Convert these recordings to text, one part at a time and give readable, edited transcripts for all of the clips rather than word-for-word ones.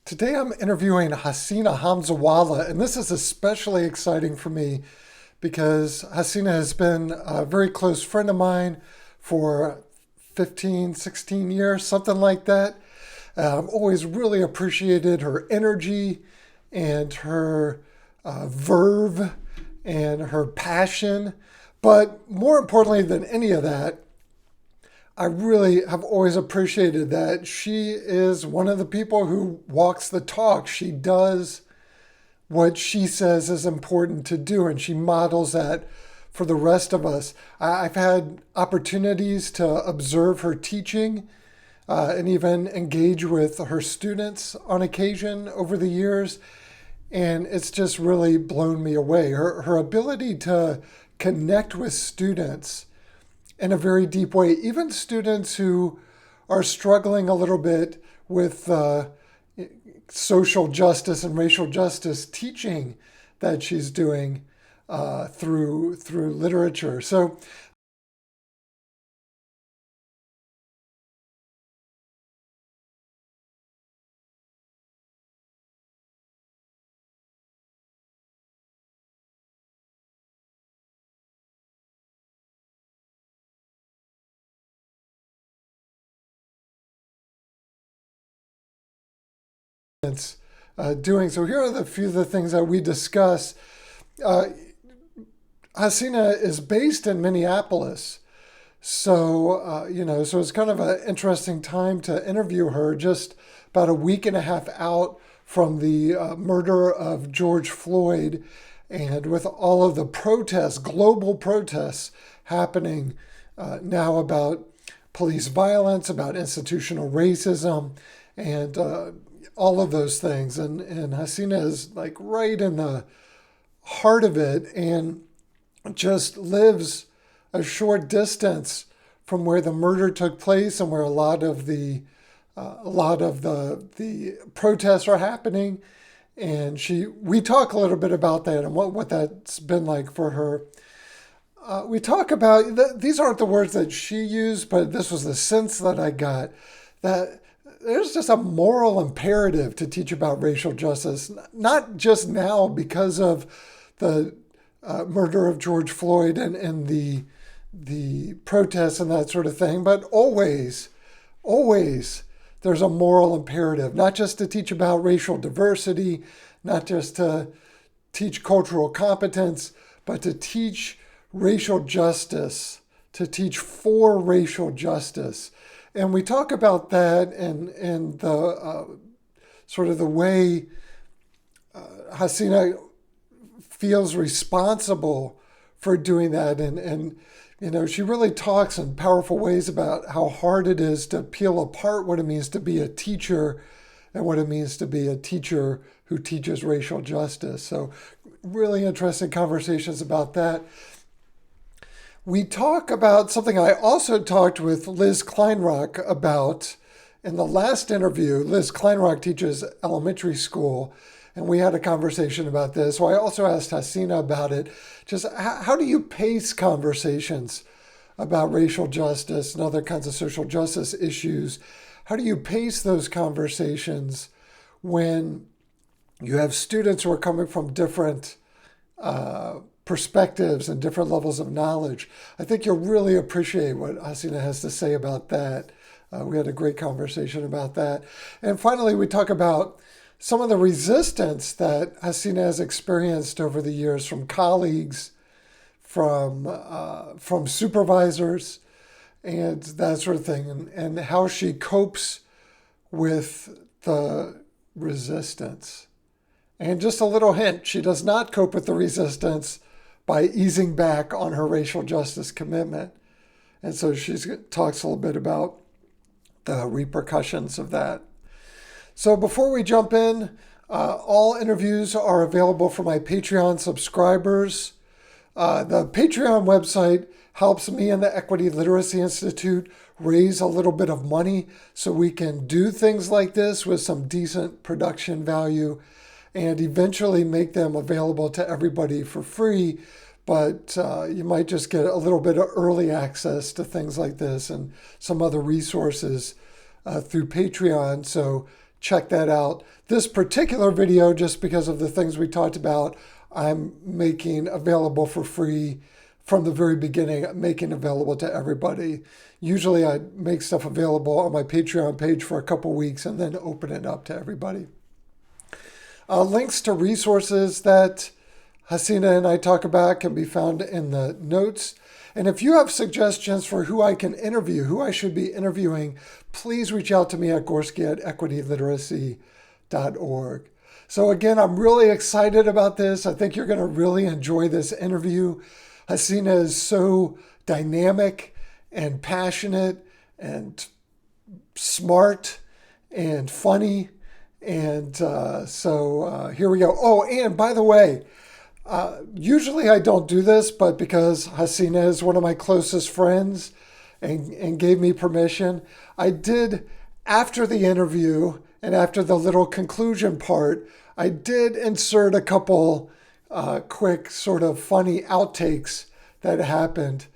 Today I'm interviewing Haseena Hamzawala, and this is especially exciting for me because Haseena has been a very close friend of mine for 15, 16 years, something like that. I've always really appreciated her energy and her verve and her passion. But more importantly than any of that, I really have always appreciated that she is one of the people who walks the talk. She does what she says is important to do, and she models that for the rest of us. I've had opportunities to observe her teaching and even engage with her students on occasion over the years, and it's just really blown me away. Her ability to connect with students in a very deep way, even students who are struggling a little bit with social justice and racial justice teaching that she's doing through literature. So it's doing so. Here are the few of the things that we discuss. Uh, Haseena is based in Minneapolis. So it's kind of an interesting time to interview her, just about a week and a half out from the murder of George Floyd, and with all of the protests, global protests happening now about police violence, about institutional racism, and all of those things. And Haseena is like right in the heart of it and just lives a short distance from where the murder took place and where a lot of the protests are happening. And we talk a little bit about that and what that's been like for her. We talk about these aren't the words that she used, but this was the sense that I got, that there's just a moral imperative to teach about racial justice, not just now because of the murder of George Floyd and the protests and that sort of thing, but always there's a moral imperative, not just to teach about racial diversity, not just to teach cultural competence, but to teach racial justice, to teach for racial justice. And we talk about that and the sort of the way Haseena feels responsible for doing that. And she really talks in powerful ways about how hard it is to peel apart what it means to be a teacher and what it means to be a teacher who teaches racial justice. So really interesting conversations about that. We talk about something I also talked with Liz Kleinrock about in the last interview. Liz Kleinrock teaches elementary school, and we had a conversation about this. So I also asked Haseena about it. Just how do you pace conversations about racial justice and other kinds of social justice issues? How do you pace those conversations when you have students who are coming from different perspectives and different levels of knowledge? I think you'll really appreciate what Haseena has to say about that. We had a great conversation about that. And finally, we talk about some of the resistance that Haseena has experienced over the years from colleagues, from supervisors, and that sort of thing, and how she copes with the resistance. And just a little hint, she does not cope with the resistance by easing back on her racial justice commitment. And so she talks a little bit about the repercussions of that. So before we jump in, all interviews are available for my Patreon subscribers. The Patreon website helps me and the Equity Literacy Institute raise a little bit of money so we can do things like this with some decent production value and eventually make them available to everybody for free. But you might just get a little bit of early access to things like this and some other resources through Patreon. So check that out. This particular video, just because of the things we talked about, I'm making available for free from the very beginning, making available to everybody. Usually I make stuff available on my Patreon page for a couple weeks and then open it up to everybody. Links to resources that Haseena and I talk about can be found in the notes. And if you have suggestions for who I can interview, who I should be interviewing, please reach out to me at gorski@equityliteracy.org. So again, I'm really excited about this. I think you're going to really enjoy this interview. Haseena is so dynamic and passionate and smart and funny. And so here we go. Oh, and by the way, usually I don't do this, but because Haseena is one of my closest friends and gave me permission, I did, after the interview and after the little conclusion part, I did insert a couple quick sort of funny outtakes that happened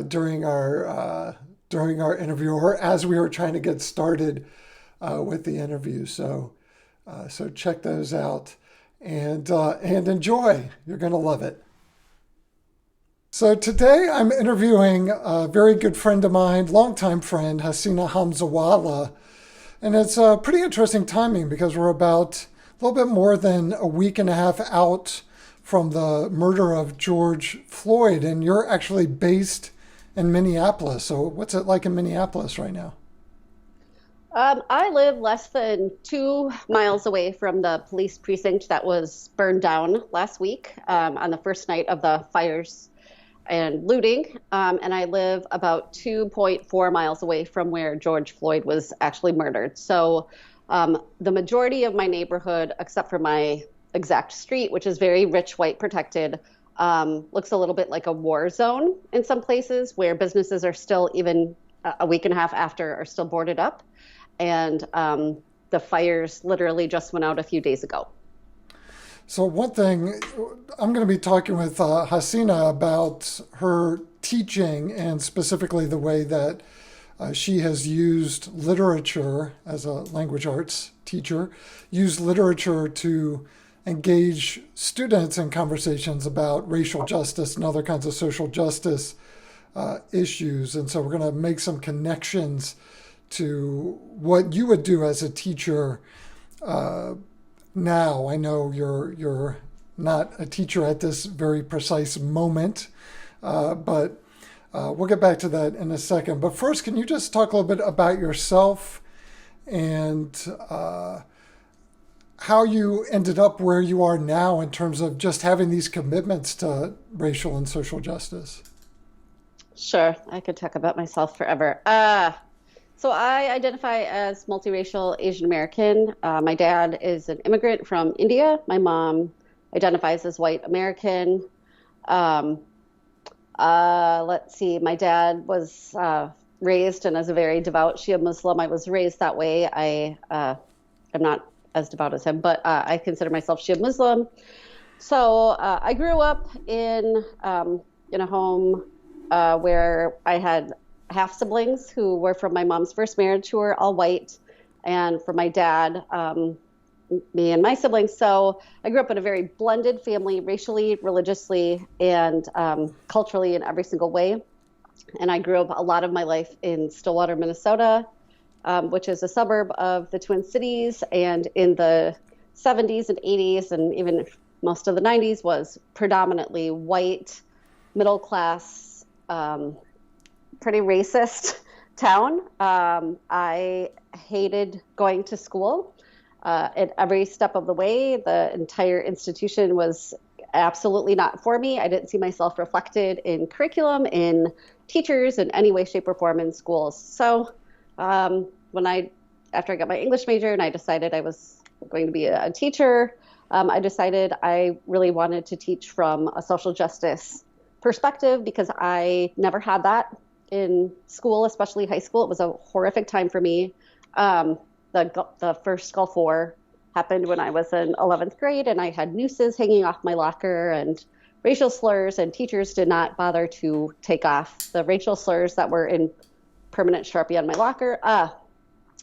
during our interview, or as we were trying to get started with the interview. So check those out and enjoy. You're going to love it. So today I'm interviewing a very good friend of mine, longtime friend, Haseena Hamzawala. And it's pretty interesting timing because we're about a little bit more than a week and a half out from the murder of George Floyd. And you're actually based in Minneapolis. So what's it like in Minneapolis right now? I live less than 2 miles away from the police precinct that was burned down last week on the first night of the fires and looting. And I live about 2.4 miles away from where George Floyd was actually murdered. So the majority of my neighborhood, except for my exact street, which is very rich, white protected, looks a little bit like a war zone in some places where businesses are still, even a week and a half after, are still boarded up. And the fires literally just went out a few days ago. So one thing, I'm going to be talking with Haseena about her teaching and specifically the way that she has used literature as a language arts teacher, used literature to engage students in conversations about racial justice and other kinds of social justice issues. And so we're going to make some connections to what you would do as a teacher now. I know you're not a teacher at this very precise moment, but we'll get back to that in a second. But first, can you just talk a little bit about yourself and how you ended up where you are now in terms of just having these commitments to racial and social justice? Sure, I could talk about myself forever. So I identify as multiracial Asian American. My dad is an immigrant from India. My mom identifies as white American. Let's see, my dad was raised and as a very devout Shia Muslim. I was raised that way. I am not as devout as him, but I consider myself Shia Muslim. So I grew up in a home where I had half siblings who were from my mom's first marriage, who were all white, and from my dad, me and my siblings. So I grew up in a very blended family, racially, religiously, and culturally in every single way. And I grew up a lot of my life in Stillwater, Minnesota, which is a suburb of the Twin Cities, and in the 70s and 80s and even most of the 90s was predominantly white, middle class, pretty racist town. I hated going to school at every step of the way. The entire institution was absolutely not for me. I didn't see myself reflected in curriculum, in teachers, in any way, shape, or form in schools. So after I got my English major and I decided I was going to be a teacher, I decided I really wanted to teach from a social justice perspective because I never had that in school, especially high school. It was a horrific time for me. The first Gulf War happened when I was in 11th grade, and I had nooses hanging off my locker and racial slurs, and teachers did not bother to take off the racial slurs that were in permanent Sharpie on my locker.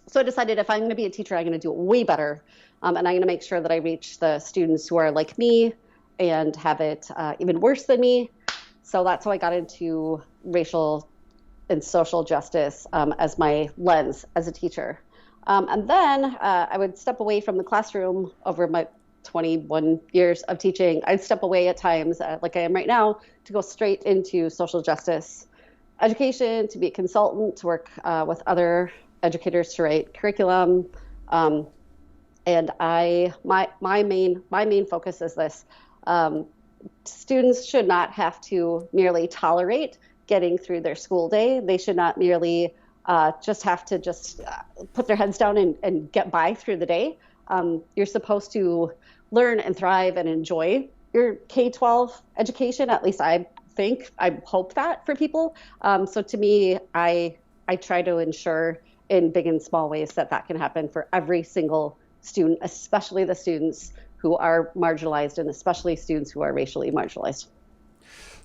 So I decided if I'm going to be a teacher, I'm going to do it way better. And I'm going to make sure that I reach the students who are like me and have it even worse than me. So that's how I got into racial and social justice as my lens as a teacher. And then I would step away from the classroom over my 21 years of teaching. I'd step away at times, like I am right now, to go straight into social justice education, to be a consultant, to work with other educators to write curriculum. And my main focus is this. Students should not have to merely tolerate getting through their school day. They should not merely just have to put their heads down and get by through the day. You're supposed to learn and thrive and enjoy your K-12 education. At least I hope that for people. So to me, I try to ensure in big and small ways that can happen for every single student, especially the students who are marginalized and especially students who are racially marginalized.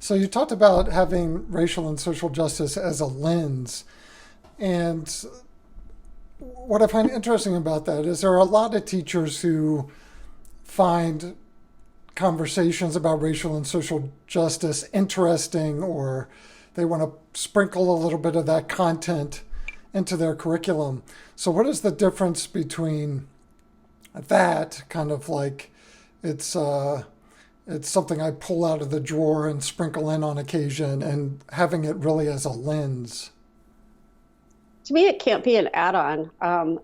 So you talked about having racial and social justice as a lens. And what I find interesting about that is there are a lot of teachers who find conversations about racial and social justice interesting, or they want to sprinkle a little bit of that content into their curriculum. So what is the difference between that kind of like it's something I pull out of the drawer and sprinkle in on occasion, and having it really as a lens? To me, it can't be an add-on.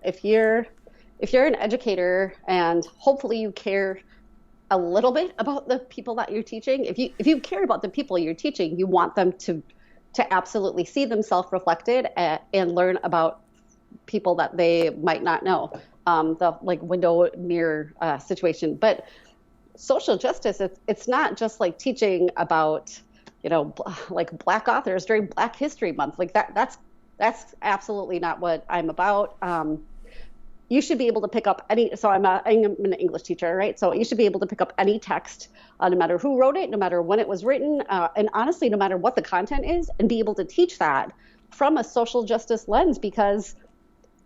If you're an educator and hopefully you care a little bit about the people that you're teaching, if you care about the people you're teaching, you want them to absolutely see themselves reflected and learn about people that they might not know. The like window mirror situation. But social justice, it's not just like teaching about, like Black authors during Black History Month. Like that's absolutely not what I'm about. You should be able to pick up any, so I'm an English teacher, right? So you should be able to pick up any text, no matter who wrote it, no matter when it was written, and honestly, no matter what the content is, and be able to teach that from a social justice lens, because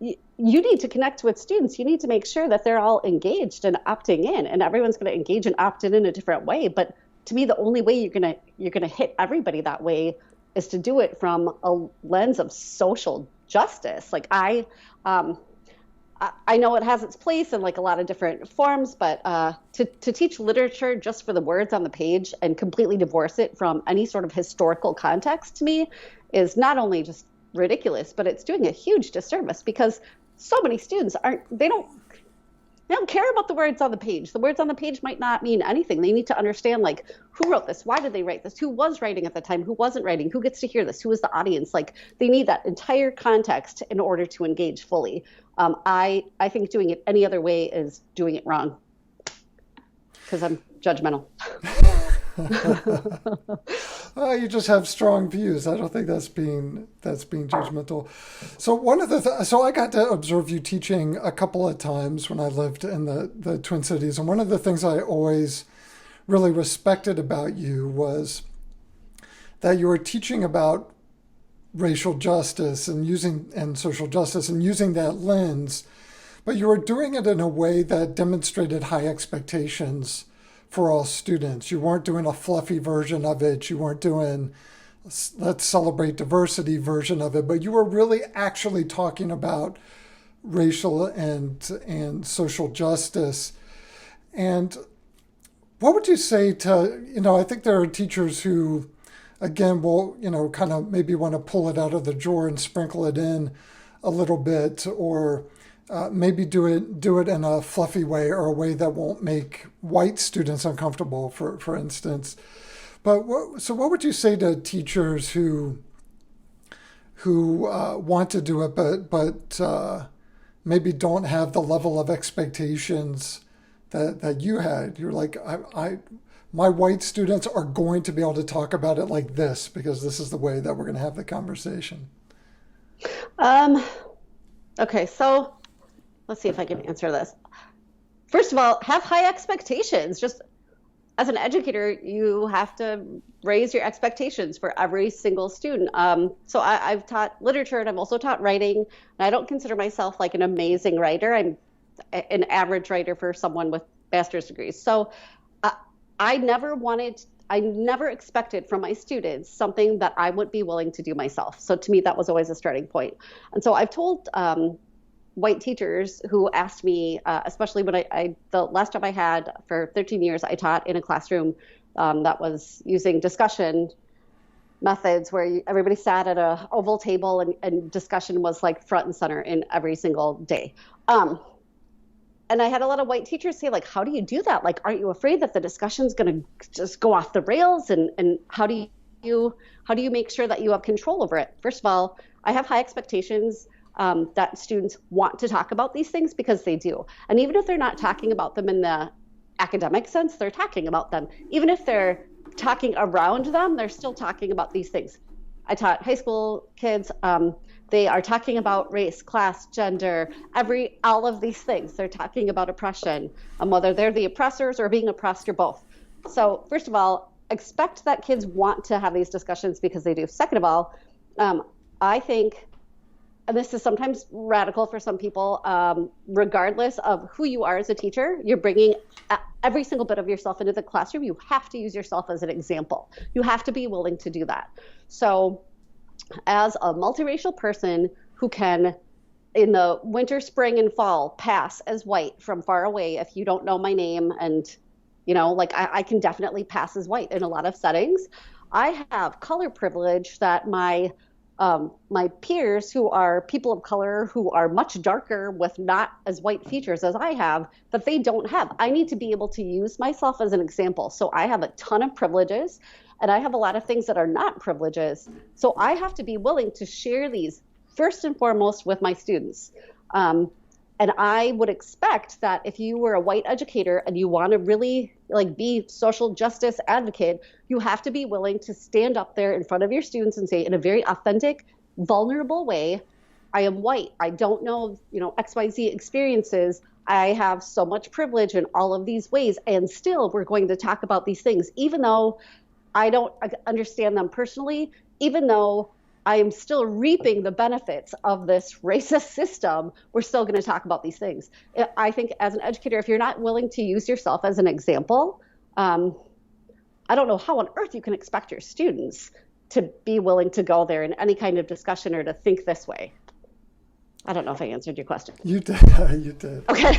you need to connect with students. You need to make sure that they're all engaged and opting in, and everyone's going to engage and opt in a different way. But to me, the only way you're gonna hit everybody that way is to do it from a lens of social justice. Like I know it has its place in like a lot of different forms, but to teach literature just for the words on the page and completely divorce it from any sort of historical context, to me, is not only just ridiculous, but it's doing a huge disservice, because so many students they don't care about the words on the page. The words on the page might not mean anything. They need to understand, like, who wrote this? Why did they write this? Who was writing at the time? Who wasn't writing? Who gets to hear this? Who is the audience? Like, they need that entire context in order to engage fully. I think doing it any other way is doing it wrong, because I'm judgmental. You just have strong views. I don't think that's being judgmental. So so I got to observe you teaching a couple of times when I lived in the Twin Cities, and one of the things I always really respected about you was that you were teaching about racial justice and social justice and using that lens, but you were doing it in a way that demonstrated high expectations for all students. You weren't doing a fluffy version of it. You weren't doing let's celebrate diversity version of it, but you were really actually talking about racial and social justice. And what would you say to, I think there are teachers who, again, will, kind of maybe want to pull it out of the drawer and sprinkle it in a little bit, or maybe do it in a fluffy way, or a way that won't make white students uncomfortable, for instance. But what would you say to teachers who want to do it, but maybe don't have the level of expectations that you had? You're like, my white students are going to be able to talk about it like this, because this is the way that we're going to have the conversation. Okay, so let's see if I can answer this. First of all, have high expectations. Just as an educator, you have to raise your expectations for every single student. So I've taught literature and I've also taught writing. And I don't consider myself like an amazing writer. I'm an average writer for someone with master's degrees. So uh, I never expected from my students something that I would be willing to do myself. So to me, that was always a starting point. And so I've told white teachers who asked me, especially when the last job I had for 13 years, I taught in a classroom that was using discussion methods where everybody sat at a oval table and discussion was like front and center in every single day. And I had a lot of white teachers say, like, how do you do that? Like, aren't you afraid that the discussion's going to just go off the rails? And how do you make sure that you have control over it? First of all, I have high expectations that students want to talk about these things because they do. And even if they're not talking about them in the academic sense, they're talking about them. Even if they're talking around them, they're still talking about these things. I taught high school kids. They are talking about race, class, gender, all of these things. They're talking about oppression, whether they're the oppressors or being oppressed or both. So first of all, expect that kids want to have these discussions because they do. Second of all, I think, and this is sometimes radical for some people, regardless of who you are as a teacher, you're bringing every single bit of yourself into the classroom. You have to use yourself as an example. You have to be willing to do that. So as a multiracial person who can, in the winter, spring, and fall, pass as white from far away if you don't know my name, and like I can definitely pass as white in a lot of settings. I have color privilege that my peers who are people of color who are much darker with not as white features as I have, that they don't have. I need to be able to use myself as an example. So I have a ton of privileges and I have a lot of things that are not privileges. So I have to be willing to share these first and foremost with my students. And I would expect that if you were a white educator and you want to really be social justice advocate, you have to be willing to stand up there in front of your students and say in a very authentic, vulnerable way, I am white. I don't know, XYZ experiences. I have so much privilege in all of these ways. And still we're going to talk about these things, even though I don't understand them personally, even though I am still reaping the benefits of this racist system, we're still going to talk about these things. I think as an educator, if you're not willing to use yourself as an example, I don't know how on earth you can expect your students to be willing to go there in any kind of discussion or to think this way. I don't know if I answered your question. You did. You did. Okay.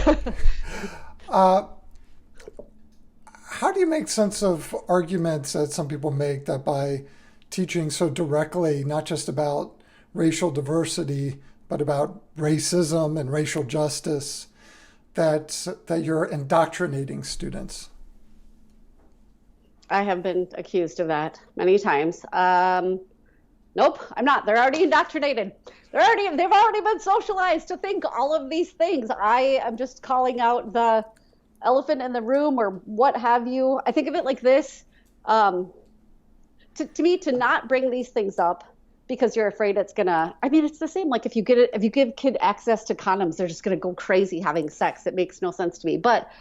How do you make sense of arguments that some people make that by teaching so directly, not just about racial diversity, but about racism and racial justice, that you're indoctrinating students? I have been accused of that many times. Nope, I'm not. They're already indoctrinated. They've already been socialized to think all of these things. I am just calling out the elephant in the room or what have you. I think of it like this. To me, to not bring these things up because you're afraid it's gonna, it's the same. Like if you give kid access to condoms, they're just gonna go crazy having sex. It makes no sense to me. But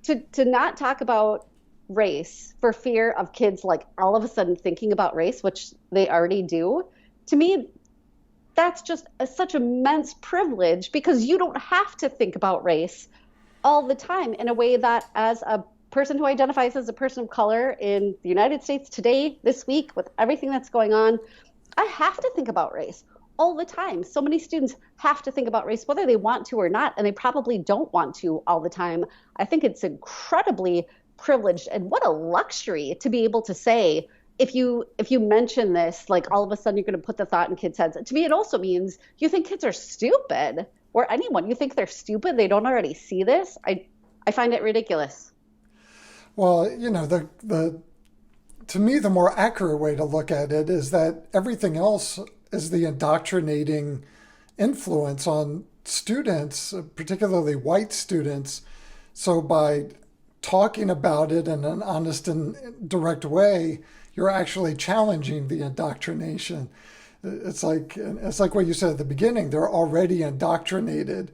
to not talk about race for fear of kids like all of a sudden thinking about race, which they already do, to me, that's just such immense privilege because you don't have to think about race all the time in a way that as a person who identifies as a person of color in the United States today, this week, with everything that's going on, I have to think about race all the time. So many students have to think about race, whether they want to or not, and they probably don't want to all the time. I think it's incredibly privileged, and what a luxury to be able to say, if you mention this, like all of a sudden you're going to put the thought in kids' heads. To me, it also means you think kids are stupid, or anyone. You think they're stupid, they don't already see this. I find it ridiculous. Well, to me, the more accurate way to look at it is that everything else is the indoctrinating influence on students, particularly white students. So by talking about it in an honest and direct way, you're actually challenging the indoctrination. It's like what you said at the beginning, they're already indoctrinated.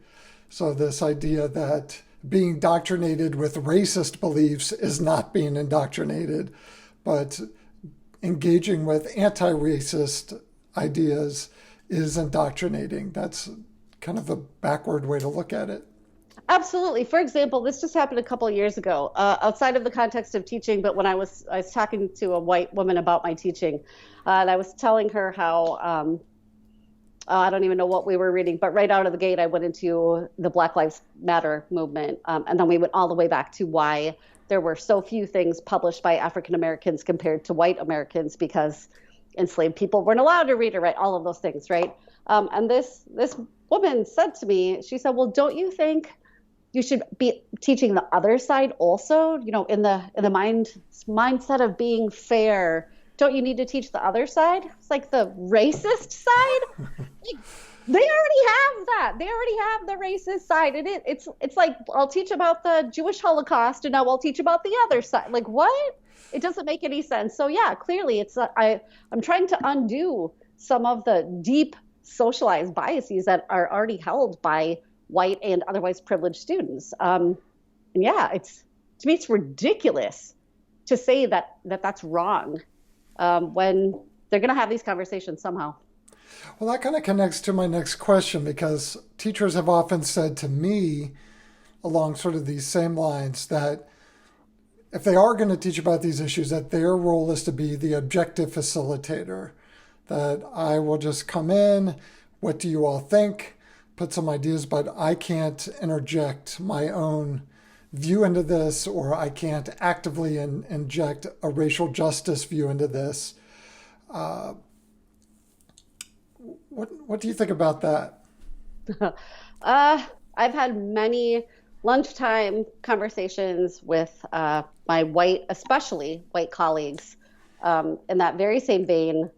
So this idea that being indoctrinated with racist beliefs is not being indoctrinated, but engaging with anti-racist ideas is indoctrinating. That's kind of a backward way to look at it. Absolutely. For example, this just happened a couple of years ago, outside of the context of teaching, but when I was talking to a white woman about my teaching, and I was telling her how I don't even know what we were reading, but right out of the gate, I went into the Black Lives Matter movement, and then we went all the way back to why there were so few things published by African Americans compared to white Americans because enslaved people weren't allowed to read or write, all of those things, right? And this woman said to me, she said, "Well, don't you think you should be teaching the other side also, in the mindset of being fair? Don't you need to teach the other side?" It's like the racist side. Like, they already have that. They already have the racist side. It's like, I'll teach about the Jewish Holocaust and now I'll teach about the other side. Like, what? It doesn't make any sense. So yeah, clearly I'm trying to undo some of the deep socialized biases that are already held by white and otherwise privileged students. And yeah, to me, it's ridiculous to say that's wrong when they're going to have these conversations somehow. Well, that kind of connects to my next question because teachers have often said to me, along sort of these same lines, that if they are going to teach about these issues, that their role is to be the objective facilitator, that I will just come in, what do you all think, put some ideas, but I can't interject my own view into this, or I can't actively inject a racial justice view into this. What do you think about that? I've had many lunchtime conversations with my white, especially white colleagues, in that very same vein,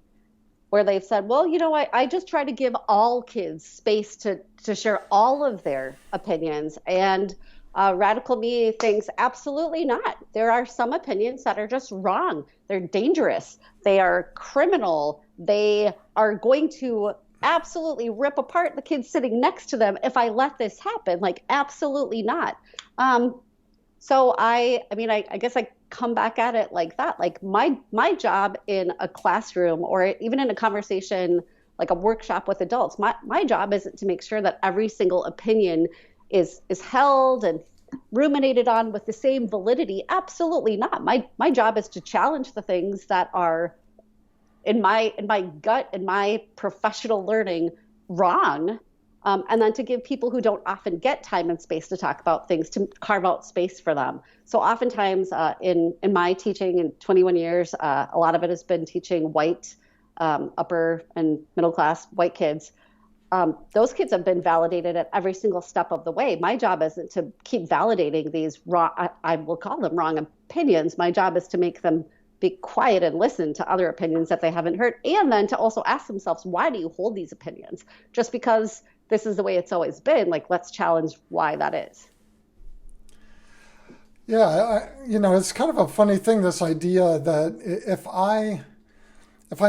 where they've said, well, I just try to give all kids space to share all of their opinions. And radical me thinks absolutely not. There are some opinions that are just wrong. They're dangerous. They are criminal. They are going to absolutely rip apart the kids sitting next to them if I let this happen. Like, absolutely not. So I guess I come back at it like that. Like, my job in a classroom or even in a conversation, like a workshop with adults, my job isn't to make sure that every single opinion is held and ruminated on with the same validity. Absolutely not. My job is to challenge the things that are in my gut, in my professional learning, wrong. And then to give people who don't often get time and space to talk about things, to carve out space for them. So oftentimes in my teaching in 21 years, a lot of it has been teaching white, upper and middle class white kids. Those kids have been validated at every single step of the way. My job isn't to keep validating these wrong, I will call them wrong opinions. My job is to make them be quiet and listen to other opinions that they haven't heard. And then to also ask themselves, why do you hold these opinions? Just because this is the way it's always been, like, let's challenge why that is. Yeah, it's kind of a funny thing, this idea that if I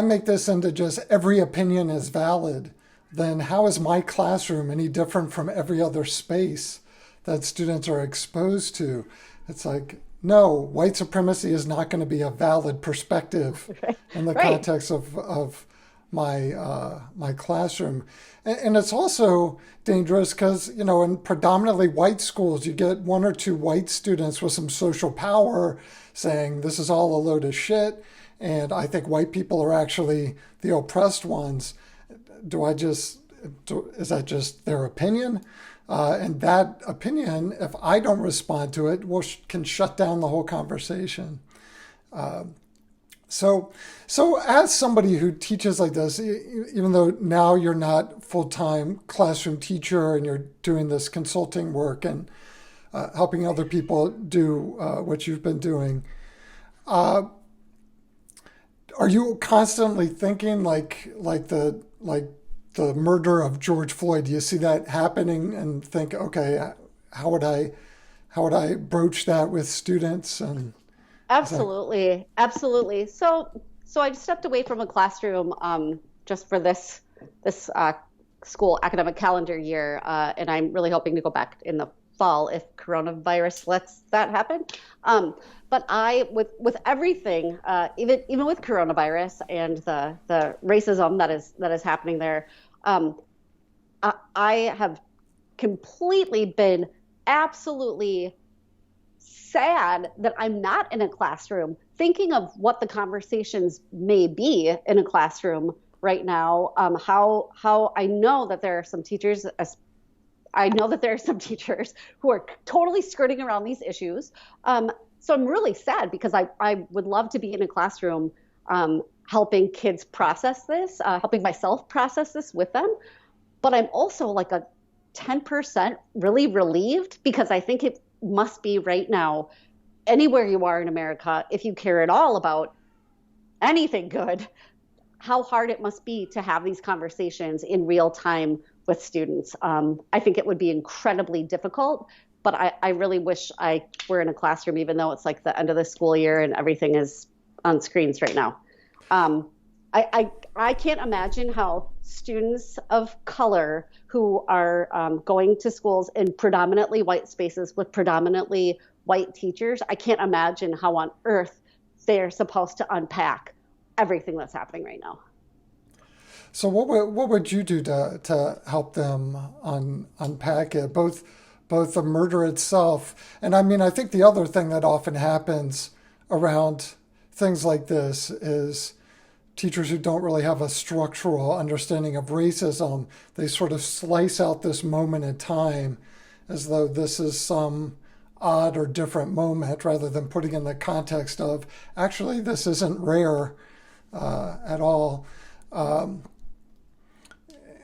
make this into just every opinion is valid, then how is my classroom any different from every other space that students are exposed to? It's like, no, white supremacy is not going to be a valid perspective in the context of my classroom. And it's also dangerous because, in predominantly white schools, you get one or two white students with some social power saying this is all a load of shit, and I think white people are actually the oppressed ones. Is that just their opinion? And that opinion, if I don't respond to it, can shut down the whole conversation. So as somebody who teaches like this, even though now you're not full-time classroom teacher and you're doing this consulting work and helping other people do what you've been doing, are you constantly thinking like the murder of George Floyd? Do you see that happening and think, okay, how would I broach that with students? And absolutely. So I stepped away from a classroom just for this school academic calendar year, and I'm really hoping to go back in the fall if coronavirus lets that happen. But with everything, even with coronavirus and the racism that is happening there, I have completely been absolutely sad that I'm not in a classroom thinking of what the conversations may be in a classroom right now. How I know that there are some teachers, who are totally skirting around these issues. So I'm really sad because I would love to be in a classroom helping kids process this, helping myself process this with them. But I'm also like a 10% really relieved because I think it must be right now, anywhere you are in America, if you care at all about anything good, how hard it must be to have these conversations in real time with students. I think it would be incredibly difficult, but I really wish I were in a classroom, even though it's like the end of the school year and everything is on screens right now. I can't imagine how students of color who are going to schools in predominantly white spaces with predominantly white teachers, I can't imagine how on earth they're supposed to unpack everything that's happening right now. So what would you do to help them unpack it, both the murder itself, and I mean, I think the other thing that often happens around things like this is teachers who don't really have a structural understanding of racism, they sort of slice out this moment in time as though this is some odd or different moment rather than putting in the context of actually this isn't rare at all. And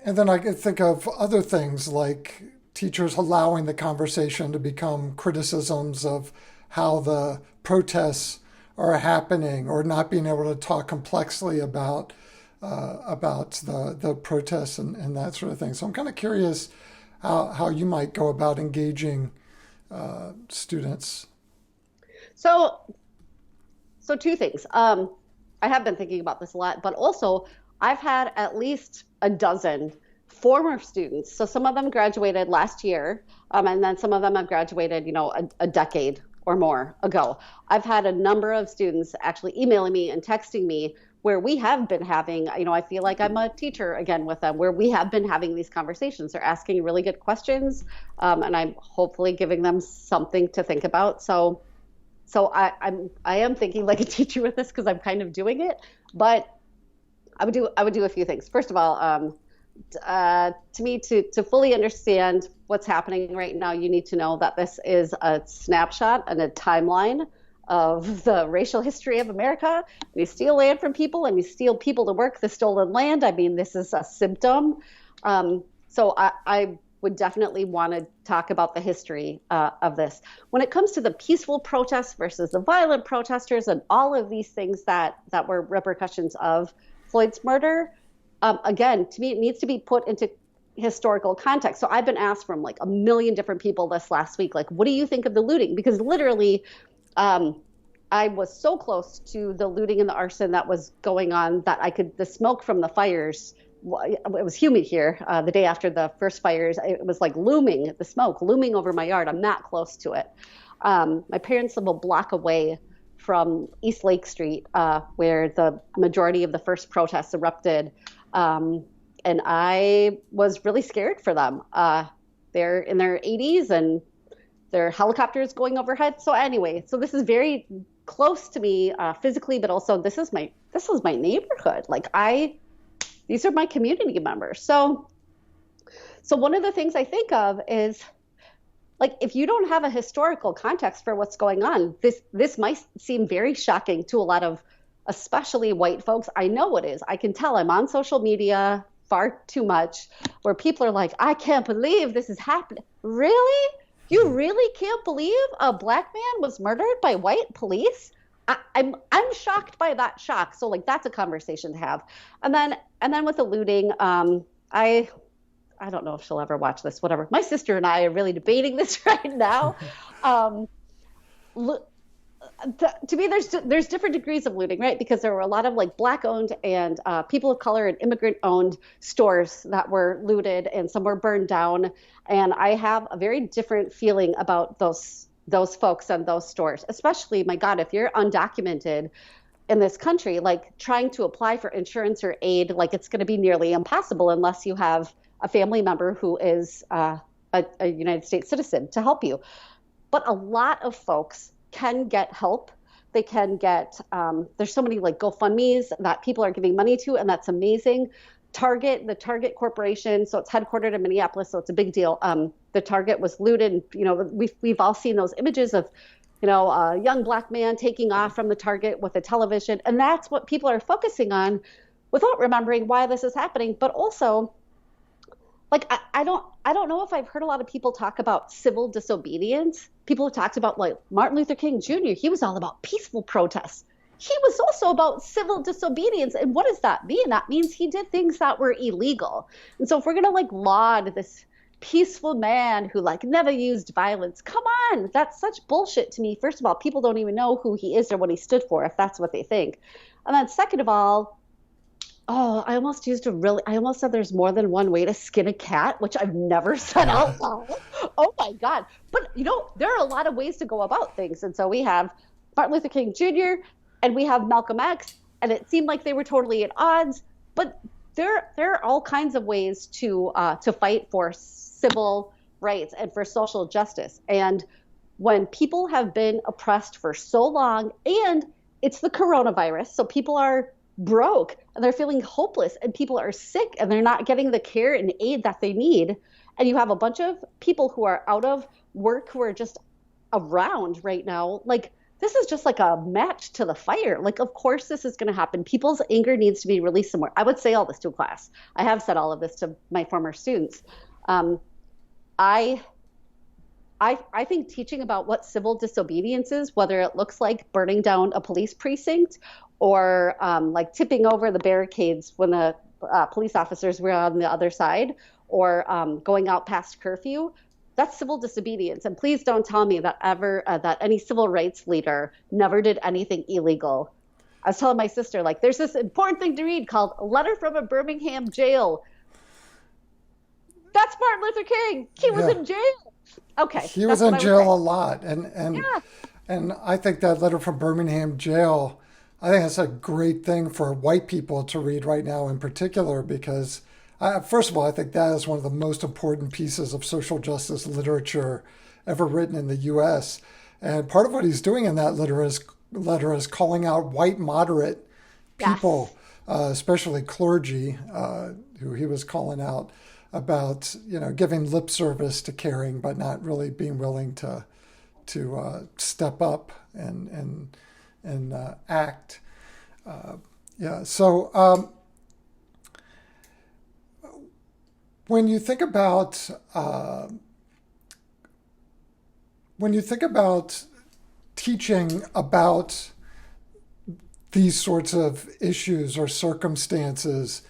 then I could think of other things like teachers allowing the conversation to become criticisms of how the protests are happening or not being able to talk complexly about the protests and that sort of thing. So I'm kind of curious how you might go about engaging students. So two things. I have been thinking about this a lot, but also I've had at least a dozen former students. So some of them graduated last year, and then some of them have graduated, a decade or more ago. I've had a number of students actually emailing me and texting me where we have been having, I feel like I'm a teacher again with them, where we have been having these conversations. They're asking really good questions, and I'm hopefully giving them something to think about. So I am thinking like a teacher with this because I'm kind of doing it, but I would do a few things. First of all, to me, to fully understand what's happening right now, you need to know that this is a snapshot and a timeline of the racial history of America. You steal land from people and you steal people to work the stolen land. I mean, this is a symptom. So I would definitely want to talk about the history of this. When it comes to the peaceful protests versus the violent protesters and all of these things that were repercussions of Floyd's murder, again, to me, it needs to be put into historical context. So I've been asked from like a million different people this last week, like, what do you think of the looting? Because literally, I was so close to the looting and the arson that was going on that the smoke from the fires, it was humid here the day after the first fires. It was like the smoke looming over my yard. I'm not close to it. My parents live a block away from East Lake Street, where the majority of the first protests erupted. And I was really scared for them. They're in their 80s and there are helicopters going overhead. So anyway, so this is very close to me physically, but also this is my neighborhood. Like these are my community members. So one of the things I think of is, like, if you don't have a historical context for what's going on, this might seem very shocking to a lot of, especially white folks. I know it is. I can tell. I'm on social media far too much where people are like, I can't believe this is happening. Really? You really can't believe a black man was murdered by white police? I'm shocked by that shock. So like that's a conversation to have. And then with the looting, I don't know if she'll ever watch this, whatever. My sister and I are really debating this right now. To me, there's different degrees of looting, right? Because there were a lot of like black owned and people of color and immigrant owned stores that were looted, and some were burned down. And I have a very different feeling about those folks and those stores, especially, my God, if you're undocumented in this country, like trying to apply for insurance or aid, like it's going to be nearly impossible unless you have a family member who is a United States citizen to help you. But a lot of folks can get help. They can get, there's so many like GoFundMe's that people are giving money to, and that's amazing. The Target Corporation, so it's headquartered in Minneapolis, so it's a big deal. The Target was looted, and we've all seen those images of, a young black man taking off from the Target with a television, and that's what people are focusing on, without remembering why this is happening. But also, like I don't know if I've heard a lot of people talk about civil disobedience. People have talked about like Martin Luther King Jr. He was all about peaceful protests. He was also about civil disobedience. And what does that mean? That means he did things that were illegal. And so if we're gonna like laud this peaceful man who like never used violence, come on, that's such bullshit to me. First of all, people don't even know who he is or what he stood for if that's what they think. And then second of all, oh, I almost said there's more than one way to skin a cat, which I've never said out loud. Oh my God. But there are a lot of ways to go about things. And so we have Martin Luther King Jr. and we have Malcolm X, and it seemed like they were totally at odds, but there are all kinds of ways to fight for civil rights and for social justice. And when people have been oppressed for so long, and it's the coronavirus, so people are broke and they're feeling hopeless, and people are sick and they're not getting the care and aid that they need. And you have a bunch of people who are out of work who are just around right now. Like, this is just like a match to the fire. Like, of course this is going to happen. People's anger needs to be released somewhere. I would say all this to a class. I have said all of this to my former students. I think teaching about what civil disobedience is, whether it looks like burning down a police precinct or like tipping over the barricades when the police officers were on the other side, or going out past curfew, that's civil disobedience. And please don't tell me that that any civil rights leader never did anything illegal. I was telling my sister, like, there's this important thing to read called A Letter from a Birmingham Jail. That's Martin Luther King. He was in jail. Okay. He was in jail a lot. And I think that letter from Birmingham jail, I think that's a great thing for white people to read right now in particular, because first of all, I think that is one of the most important pieces of social justice literature ever written in the U.S. And part of what he's doing in that letter is calling out white moderate people, especially clergy, who he was calling out about, giving lip service to caring, but not really being willing to step up and act. So when you think about teaching about these sorts of issues or circumstances,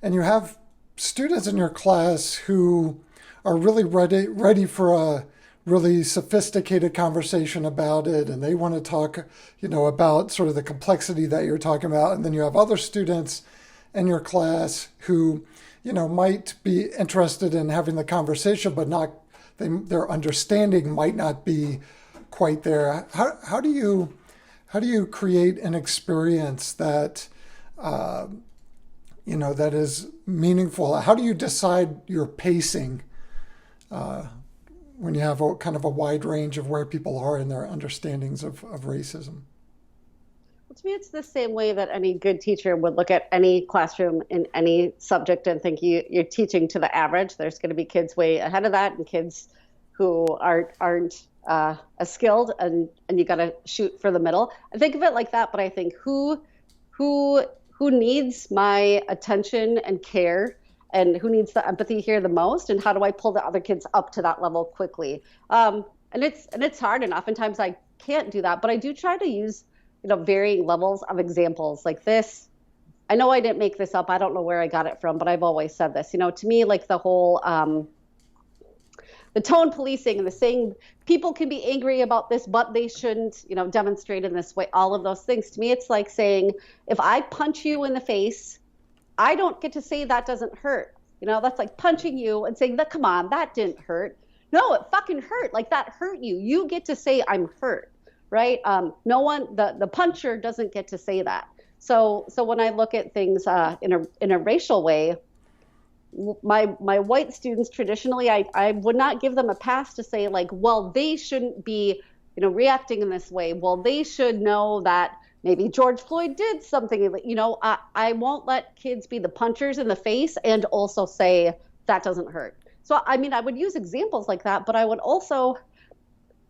and you have students in your class who are really ready for a really sophisticated conversation about it, and they want to talk, about sort of the complexity that you're talking about. And then you have other students in your class who, might be interested in having the conversation, but their understanding might not be quite there. How do you create an experience that, that is meaningful? How do you decide your pacing when you have kind of a wide range of where people are in their understandings of racism? Well, to me, it's the same way that any good teacher would look at any classroom in any subject and think you're teaching to the average. There's going to be kids way ahead of that and kids who aren't as skilled, and you got to shoot for the middle. I think of it like that, but I think who needs my attention and care, and who needs the empathy here the most, and how do I pull the other kids up to that level quickly? And it's hard, and oftentimes I can't do that, but I do try to use varying levels of examples like this. I know I didn't make this up. I don't know where I got it from, but I've always said this. To me, like the whole the tone policing and the saying people can be angry about this, but they shouldn't, demonstrate in this way. All of those things. To me, it's like saying, if I punch you in the face, I don't get to say that doesn't hurt. That's like punching you and saying that, come on, that didn't hurt. No, it fucking hurt. Like that hurt you. You get to say I'm hurt, right? No one, the puncher doesn't get to say that. So when I look at things in a racial way, my white students traditionally, I would not give them a pass to say like, well, they shouldn't be, reacting in this way. Well, they should know that maybe George Floyd did something. I won't let kids be the punchers in the face and also say that doesn't hurt. So, I mean, I would use examples like that, but I would also,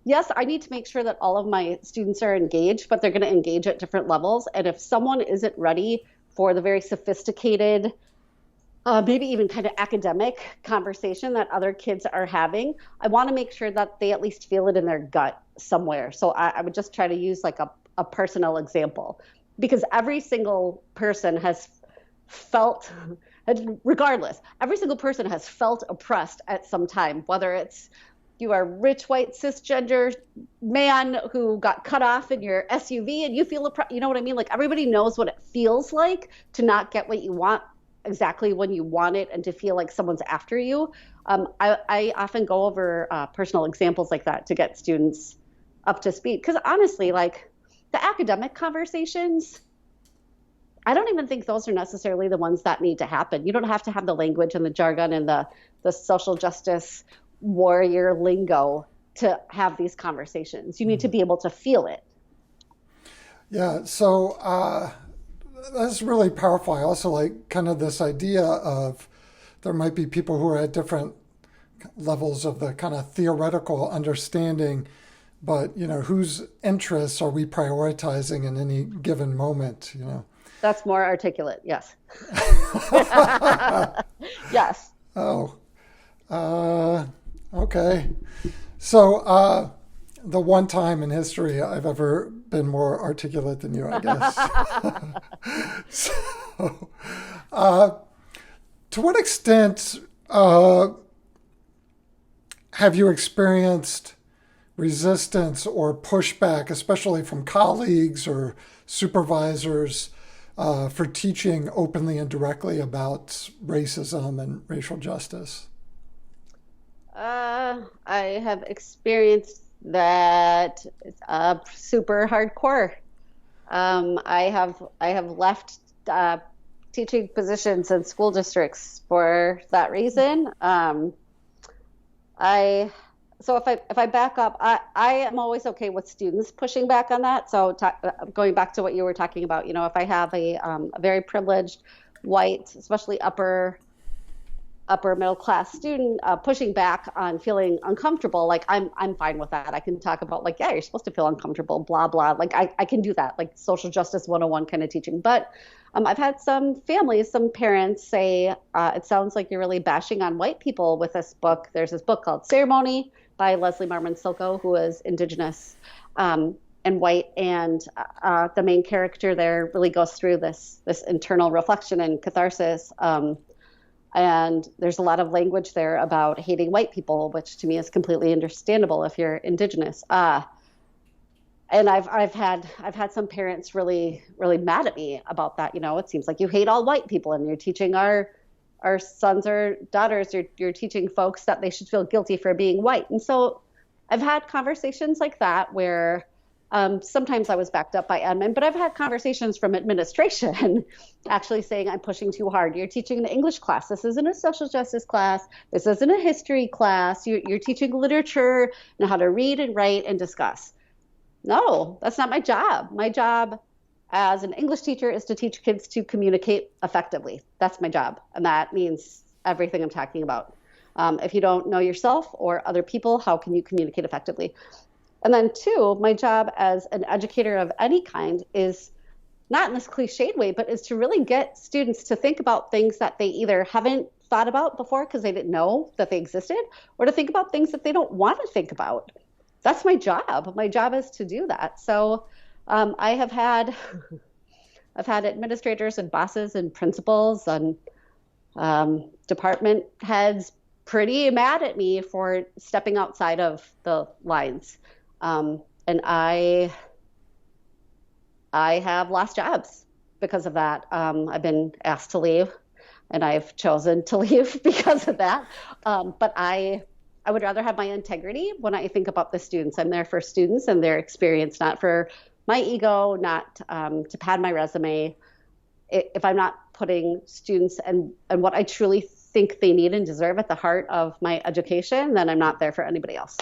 yes, I need to make sure that all of my students are engaged, but they're going to engage at different levels. And if someone isn't ready for the very sophisticated, maybe even kind of academic conversation that other kids are having, I want to make sure that they at least feel it in their gut somewhere. So I would just try to use like a personal example, because every single person has felt, regardless, every single person has felt oppressed at some time, whether it's you are a rich white cisgender man who got cut off in your SUV and you feel oppressed. You know what I mean? Like everybody knows what it feels like to not get what you want exactly when you want it and to feel like someone's after you. I often go over personal examples like that to get students up to speed. Because honestly, like the academic conversations, I don't even think those are necessarily the ones that need to happen. You don't have to have the language and the jargon and the social justice warrior lingo to have these conversations. You need to be able to feel it. Yeah, so that's really powerful. I also like kind of this idea of there might be people who are at different levels of the kind of theoretical understanding, but whose interests are we prioritizing in any given moment? That's more articulate. Yes. Yes. Oh, okay. So the one time in history I've ever been more articulate than you, I guess. So, to what extent have you experienced resistance or pushback, especially from colleagues or supervisors, for teaching openly and directly about racism and racial justice? I have experienced that super hardcore. I have left teaching positions in school districts for that reason. So if I back up, I am always okay with students pushing back on that. So going back to what you were talking about, if I have a very privileged white, especially upper middle class student pushing back on feeling uncomfortable, like I'm fine with that. I can talk about like, yeah, you're supposed to feel uncomfortable, blah, blah. Like I can do that, like social justice 101 kind of teaching. But I've had some families, some parents say, it sounds like you're really bashing on white people with this book. There's this book called Ceremony by Leslie Marmon Silko, who is Indigenous and white. And the main character there really goes through this internal reflection and catharsis. And there's a lot of language there about hating white people, which to me is completely understandable if you're Indigenous. And I've had some parents really, really mad at me about that. It seems like you hate all white people and you're teaching our sons or daughters, you're teaching folks that they should feel guilty for being white. And so I've had conversations like that where sometimes I was backed up by admin, but I've had conversations from administration actually saying I'm pushing too hard. You're teaching an English class. This isn't a social justice class. This isn't a history class. You're teaching literature and how to read and write and discuss. No, that's not my job. My job as an English teacher is to teach kids to communicate effectively. That's my job. And that means everything I'm talking about. If you don't know yourself or other people, how can you communicate effectively? And then two, my job as an educator of any kind is not in this cliched way, but is to really get students to think about things that they either haven't thought about before because they didn't know that they existed, or to think about things that they don't want to think about. That's my job. My job is to do that. So I've had administrators and bosses and principals and department heads pretty mad at me for stepping outside of the lines. And I have lost jobs because of that. I've been asked to leave, and I've chosen to leave because of that. But I would rather have my integrity when I think about the students. I'm there for students and their experience, not for my ego, not to pad my resume. If I'm not putting students and what I truly think they need and deserve at the heart of my education, then I'm not there for anybody else.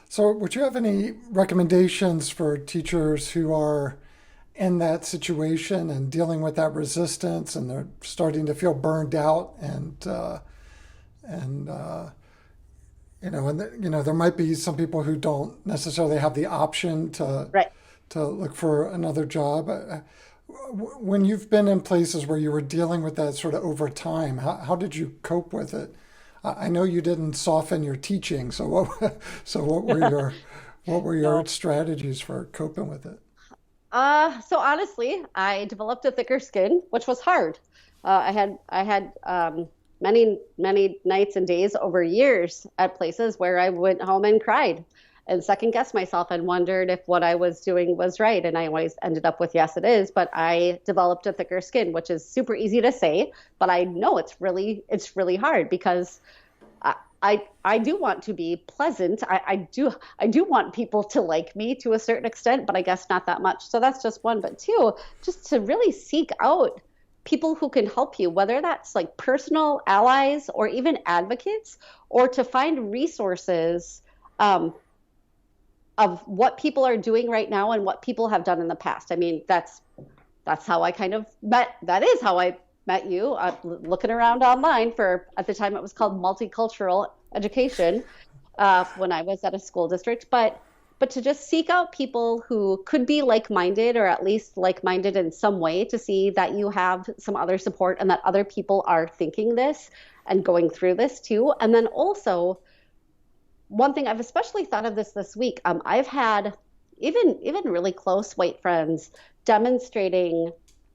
So, would you have any recommendations for teachers who are in that situation and dealing with that resistance, and they're starting to feel burned out, and there might be some people who don't necessarily have the option Right. to look for another job. When you've been in places where you were dealing with that sort of over time, how did you cope with it? I know you didn't soften your teaching, so what were your No. strategies for coping with it? So honestly, I developed a thicker skin, which was hard. I had many nights and days over years at places where I went home and cried and second guessed myself and wondered if what I was doing was right. And I always ended up with yes, it is. But I developed a thicker skin, which is super easy to say, but I know it's really hard because I do want to be pleasant. I do want people to like me to a certain extent, but I guess not that much. So that's just one. But two, just to really seek out people who can help you, whether that's like personal allies or even advocates, or to find resources of what people are doing right now and what people have done in the past. I mean, that's how I kind of met. That is how I met you. Looking around online for, at the time it was called multicultural education, when I was at a school district. But to just seek out people who could be like-minded, or at least like-minded in some way, to see that you have some other support and that other people are thinking this and going through this too. And then also, one thing I've especially thought of this week, I've had even really close white friends demonstrating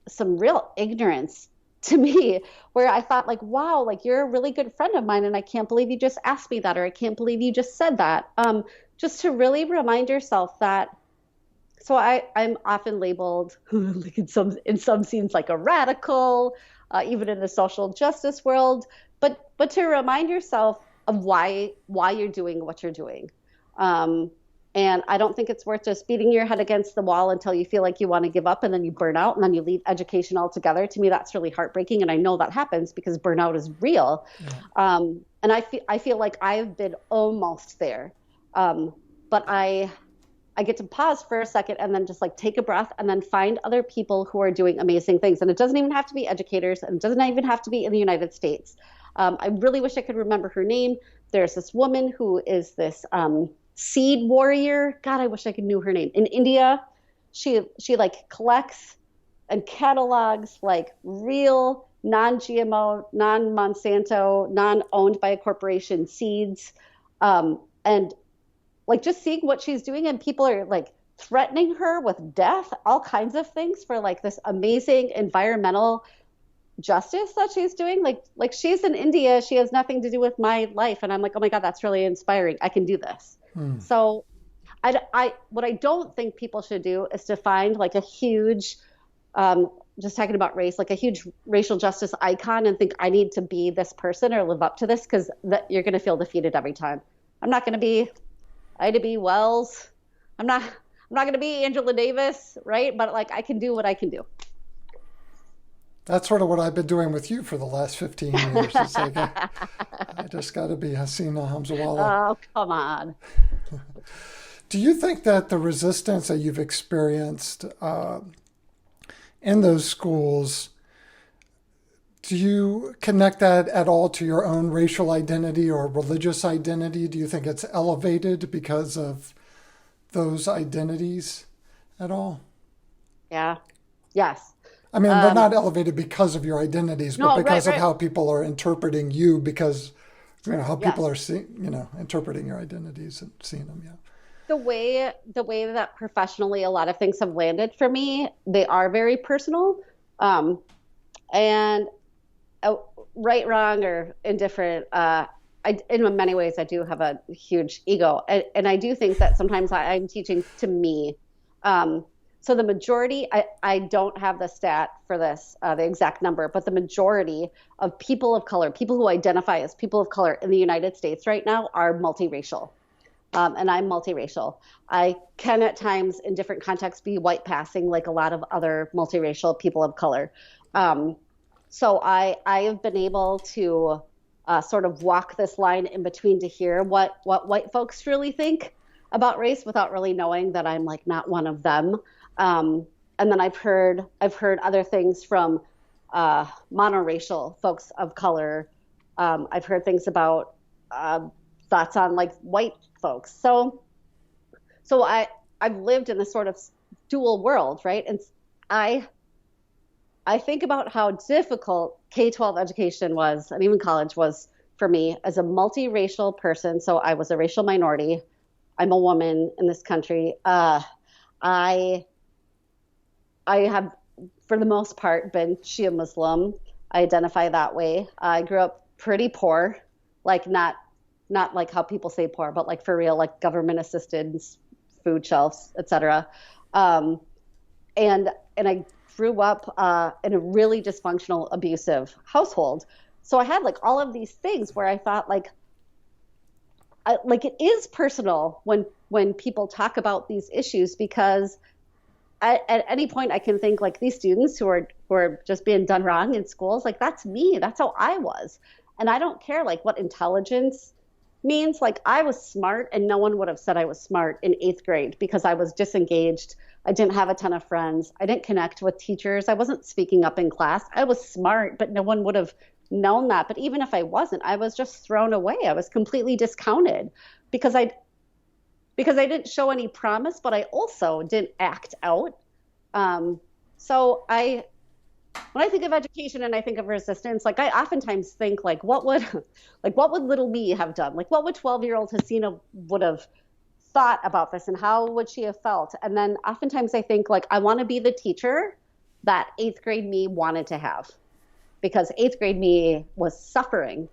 some real ignorance to me, where I thought like, wow, like you're a really good friend of mine and I can't believe you just asked me that, or I can't believe you just said that. Just to really remind yourself that, so I'm often labeled like in some scenes like a radical, even in the social justice world, but to remind yourself of why you're doing what you're doing. And I don't think it's worth just beating your head against the wall until you feel like you want to give up and then you burn out and then you leave education altogether. To me, that's really heartbreaking. And I know that happens because burnout is real. Yeah. And I feel like I've been almost there. But I get to pause for a second and then just like take a breath and then find other people who are doing amazing things. And it doesn't even have to be educators, and it doesn't even have to be in the United States. I really wish I could remember her name. There's this woman who is this seed warrior. God, I wish I could knew her name. In India, she like collects and catalogs like real non-GMO, non-Monsanto, non-owned by a corporation seeds. And like just seeing what she's doing, and people are like threatening her with death, all kinds of things for like this amazing environmental justice that she's doing. Like she's in India, she has nothing to do with my life, and I'm like, oh my God, that's really inspiring. I can do this. So what I don't think people should do is to find like a huge, just talking about race, like a huge racial justice icon and think I need to be this person or live up to this, because you're going to feel defeated every time. I'm not going to be Ida B. Wells. I'm not going to be Angela Davis, right? But like I can do what I can do. That's sort of what I've been doing with you for the last 15 years. It's like I just got to be Haseena Hamzawala. Oh, come on. Do you think that the resistance that you've experienced in those schools, do you connect that at all to your own racial identity or religious identity? Do you think it's elevated because of those identities at all? Yeah. Yes. I mean, they're not elevated because of your identities, but No, because of right. how people are interpreting you, because how people Yes. are interpreting your identities and seeing them. Yeah. The way that professionally a lot of things have landed for me, they are very personal. And right, wrong, or indifferent, in many ways, I do have a huge ego, and I do think that sometimes I'm teaching to me. Um, so the majority, I don't have the stat for this, the exact number, but the majority of people of color, people who identify as people of color in the United States right now, are multiracial. And I'm multiracial. I can at times in different contexts be white passing like a lot of other multiracial people of color. Um, so I have been able to sort of walk this line in between to hear what white folks really think about race without really knowing that I'm like not one of them. And then I've heard other things from monoracial folks of color. I've heard things about thoughts on like white folks. So I've lived in this sort of dual world, right? And I I think about how difficult K-12 education was, and even college was for me as a multiracial person. So I was a racial minority. I'm a woman in this country. I I have, for the most part, been Shia Muslim. I identify that way. I grew up pretty poor, like not like how people say poor, but like for real, like government assistance, food shelves, etc. Um, and I grew up in a really dysfunctional, abusive household. So I had like all of these things where I thought like it is personal when people talk about these issues because at any point I can think like these students who are just being done wrong in schools, like that's me. That's how I was. And I don't care like what intelligence means. Like I was smart and no one would have said I was smart in eighth grade because I was disengaged. I didn't have a ton of friends. I didn't connect with teachers. I wasn't speaking up in class. I was smart, but no one would have known that. But even if I wasn't, I was just thrown away. I was completely discounted because I didn't show any promise, but I also didn't act out. So when I think of education and I think of resistance, like I oftentimes think like what would little me have done? Like what would 12-year-old Haseena would have thought about this and how would she have felt? And then oftentimes I think like I want to be the teacher that eighth grade me wanted to have because eighth grade me was suffering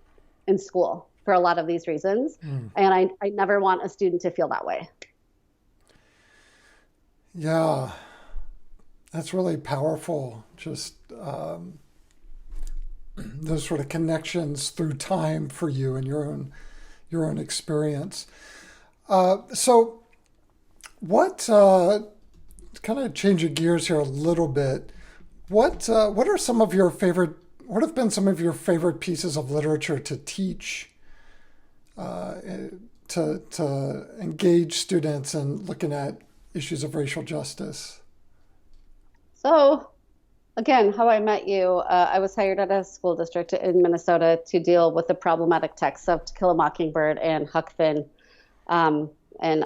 in school for a lot of these reasons. And I never want a student to feel that way. Yeah, that's really powerful. Just those sort of connections through time for you and your own experience. So, what kind of change of gears here a little bit? What are some of your favorite? What have been some of your favorite pieces of literature to teach? To engage students in looking at issues of racial justice? So again, how I met you, I was hired at a school district in Minnesota to deal with the problematic texts of To Kill a Mockingbird and Huck Finn. And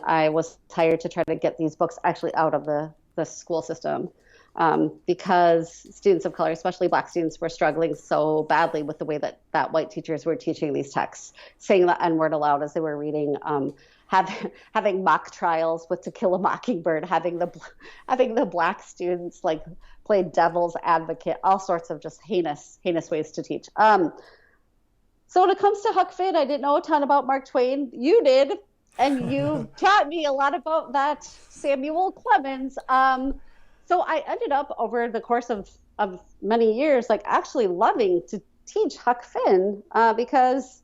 I was hired to try to get these books actually out of the school system because students of color, especially Black students, were struggling so badly with the way that white teachers were teaching these texts, saying the N-word aloud as they were reading, having mock trials with To Kill a Mockingbird, having the Black students like play devil's advocate, all sorts of just heinous ways to teach. So when it comes to Huck Finn, I didn't know a ton about Mark Twain. You did. And you taught me a lot about that Samuel Clemens. So I ended up over the course of many years, like actually loving to teach Huck Finn because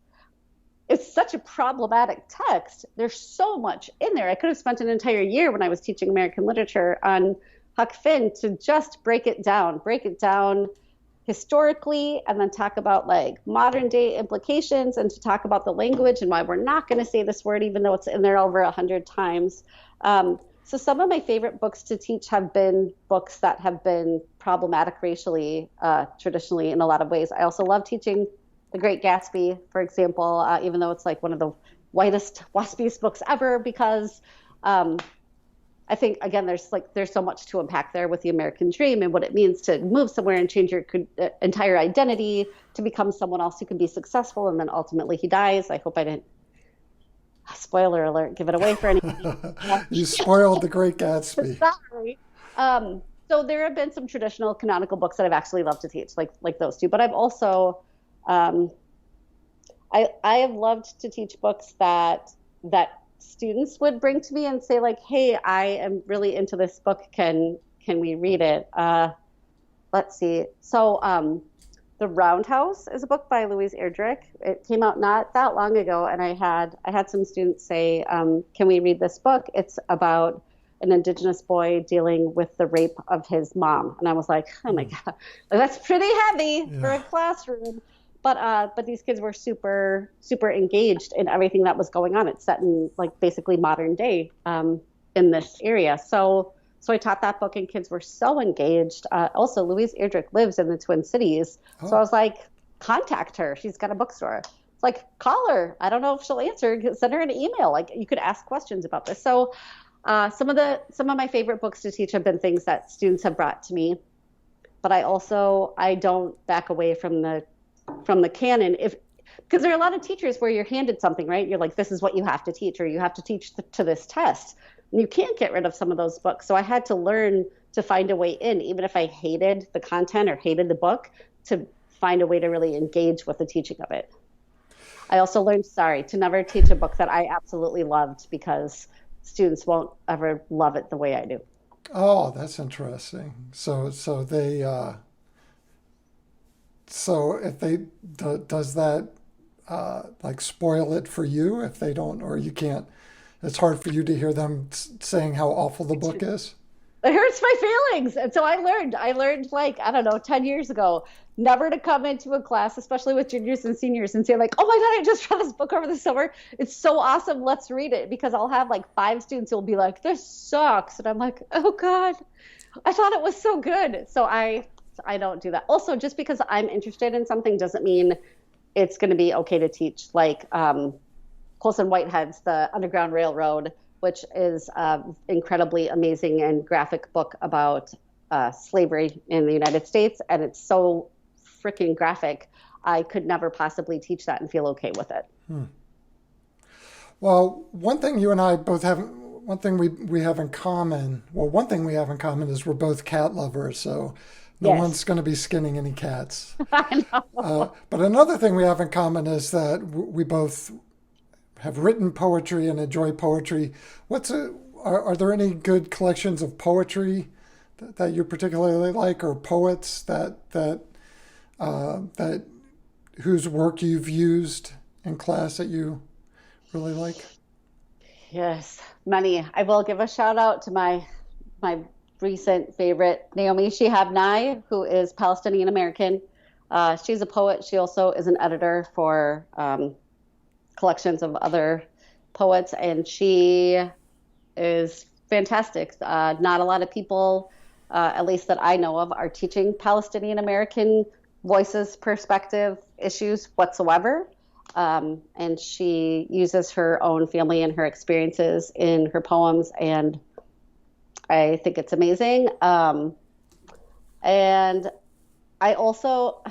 it's such a problematic text. There's so much in there. I could have spent an entire year when I was teaching American literature on Huck Finn to just break it down historically, and then talk about like modern day implications and to talk about the language and why we're not going to say this word, even though it's in there over 100 times. So some of my favorite books to teach have been books that have been problematic racially, traditionally in a lot of ways. I also love teaching The Great Gatsby, for example, even though it's like one of the whitest, waspiest books ever, because I think, again, there's so much to unpack there with the American dream and what it means to move somewhere and change your entire identity to become someone else who can be successful. And then ultimately he dies. I hope I didn't, spoiler alert, give it away for anybody. You spoiled The Great Gatsby. Sorry. So there have been some traditional canonical books that I've actually loved to teach, like those two. But I've also, I have loved to teach books that students would bring to me and say like, "Hey, I am really into this book. Can we read it?" Let's see. So, The Roundhouse is a book by Louise Erdrich. It came out not that long ago, and I had some students say, "Can we read this book?" It's about an Indigenous boy dealing with the rape of his mom, and I was like, "Oh my God, that's pretty heavy for a Yeah. classroom." But these kids were super super engaged in everything that was going on. It's set in like basically modern day in this area, so I taught that book and kids were so engaged. Also, Louise Erdrich lives in the Twin Cities. So I Oh, was like, contact her. She's got a bookstore. It's like, call her. I don't know if she'll answer. Send her an email. Like you could ask questions about this. So some of my favorite books to teach have been things that students have brought to me. But I don't back away from the canon if because there are a lot of teachers where you're handed something, right? You're like, this is what you have to teach, or you have to teach to this test. And you can't get rid of some of those books. So I had to learn to find a way in, even if I hated the content or hated the book, to find a way to really engage with the teaching of it. I also learned, sorry, to never teach a book that I absolutely loved because students won't ever love it the way I do. oh, that's interesting. So if they does that like spoil it for you if they don't, or you can't? It's hard for you to hear them saying how awful the book is. It hurts my feelings. And so I learned like, I don't know, 10 years ago, never to come into a class, especially with juniors and seniors, and say like, oh my God, I just read this book over the summer. It's so awesome. Let's read it. Because I'll have like five students who will be like, this sucks. And I'm like, oh God, I thought it was so good. So I don't do that. Also, just because I'm interested in something doesn't mean it's going to be okay to teach. Like Colson Whitehead's The Underground Railroad, which is an incredibly amazing and graphic book about slavery in the United States. And it's so freaking graphic. I could never possibly teach that and feel okay with it. Well, one thing you and I both have, one thing we have in common, well, one thing we have in common is we're both cat lovers. So no Yes, one's going to be skinning any cats. I know. But another thing we have in common is that we both have written poetry and enjoy poetry. Are there any good collections of poetry that you particularly like, or poets that whose work you've used in class that you really like? Yes, many. I will give a shout out to my recent favorite, Naomi Shihab Nye, who is Palestinian American. She's a poet. She also is an editor for collections of other poets, and she is fantastic. Not a lot of people, at least that I know of, are teaching Palestinian American voices, perspective, issues whatsoever. And she uses her own family and her experiences in her poems, and I think it's amazing. And I also,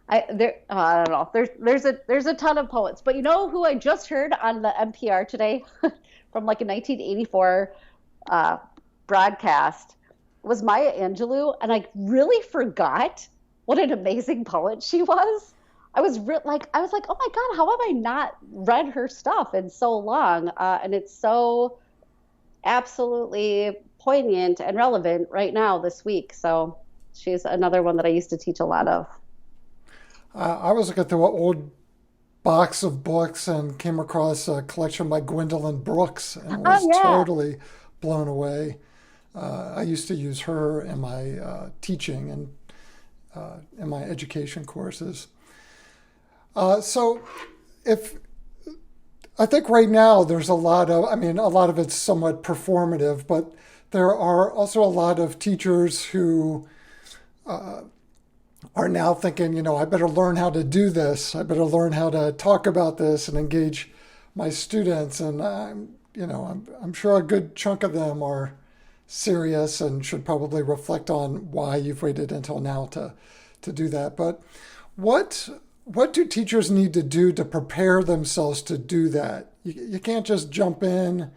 I don't know. There's a ton of poets, but you know who I just heard on the NPR today from like a 1984 uh, broadcast was Maya Angelou, and I really forgot what an amazing poet she was. I was like, oh my God, how have I not read her stuff in so long? And it's so absolutely poignant and relevant right now this week. So she's another one that I used to teach a lot of. I was looking through an old box of books and came across a collection by Gwendolyn Brooks and Oh was yeah. totally blown away. I used to use her in my teaching and in my education courses. So if I think right now there's a lot of, I mean, a lot of it's somewhat performative, but there are also a lot of teachers who are now thinking, I better learn how to do this. I better learn how to talk about this and engage my students. And I'm sure a good chunk of them are serious and should probably reflect on why you've waited until now to do that. But what what do teachers need to do to prepare themselves to do that? You can't just jump in,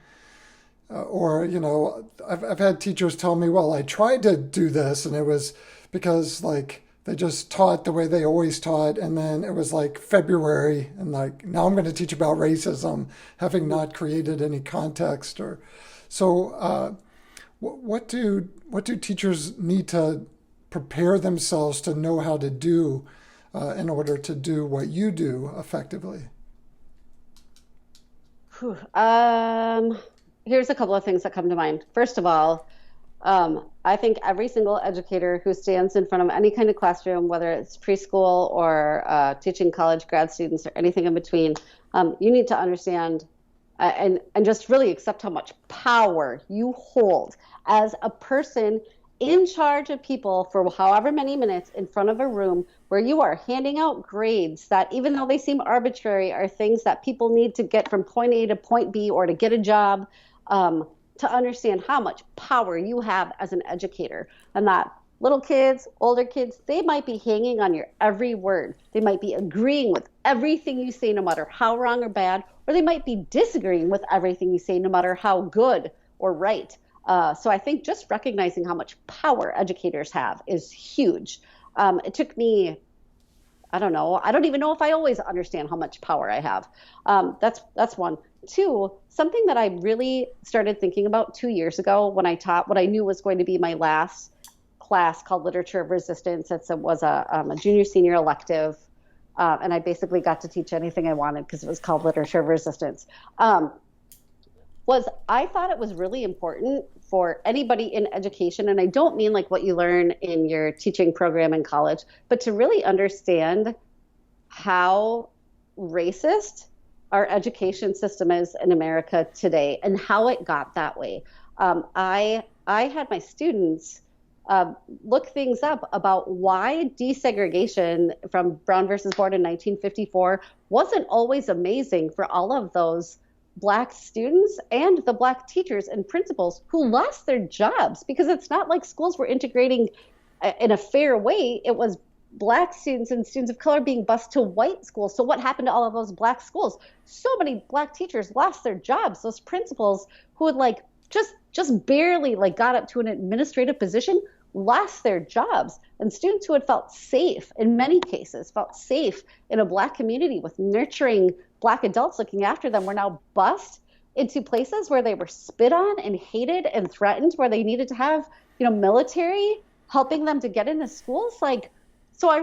or I've had teachers tell me, well, I tried to do this and it was because like they just taught the way they always taught, and then it was like February, and like now I'm going to teach about racism, having not created any context. Or so, what do teachers need to prepare themselves to know how to do in order to do what you do effectively? Whew. Here's a couple of things that come to mind. First of all, I think every single educator who stands in front of any kind of classroom, whether it's preschool or teaching college grad students or anything in between, you need to understand and just really accept how much power you hold as a person in charge of people for however many minutes in front of a room where you are handing out grades that, even though they seem arbitrary, are things that people need to get from point A to point B or to get a job. To understand how much power you have as an educator, and that little kids, older kids, they might be hanging on your every word. They might be agreeing with everything you say, no matter how wrong or bad, or they might be disagreeing with everything you say, no matter how good or right. So I think just recognizing how much power educators have is huge. It took me, I don't know, I don't even know if I always understand how much power I have. That's one. Two, something that I really started thinking about 2 years ago when I taught what I knew was going to be my last class called Literature of Resistance. It was a junior senior elective, and I basically got to teach anything I wanted because it was called Literature of Resistance. Was I thought it was really important for anybody in education, and I don't mean like what you learn in your teaching program in college, but to really understand how racist our education system is in America today and how it got that way. I had my students look things up about why desegregation from Brown versus Board in 1954 wasn't always amazing for all of those Black students and the Black teachers and principals who lost their jobs, because it's not like schools were integrating in a fair way. It was Black students and students of color being bused to white schools. So what happened to all of those Black schools? So many Black teachers lost their jobs. Those principals who had like just barely like got up to an administrative position lost their jobs. And students who had felt safe, in many cases, felt safe in a Black community with nurturing Black adults looking after them, were now bused into places where they were spit on and hated and threatened, where they needed to have, military helping them to get into schools. So I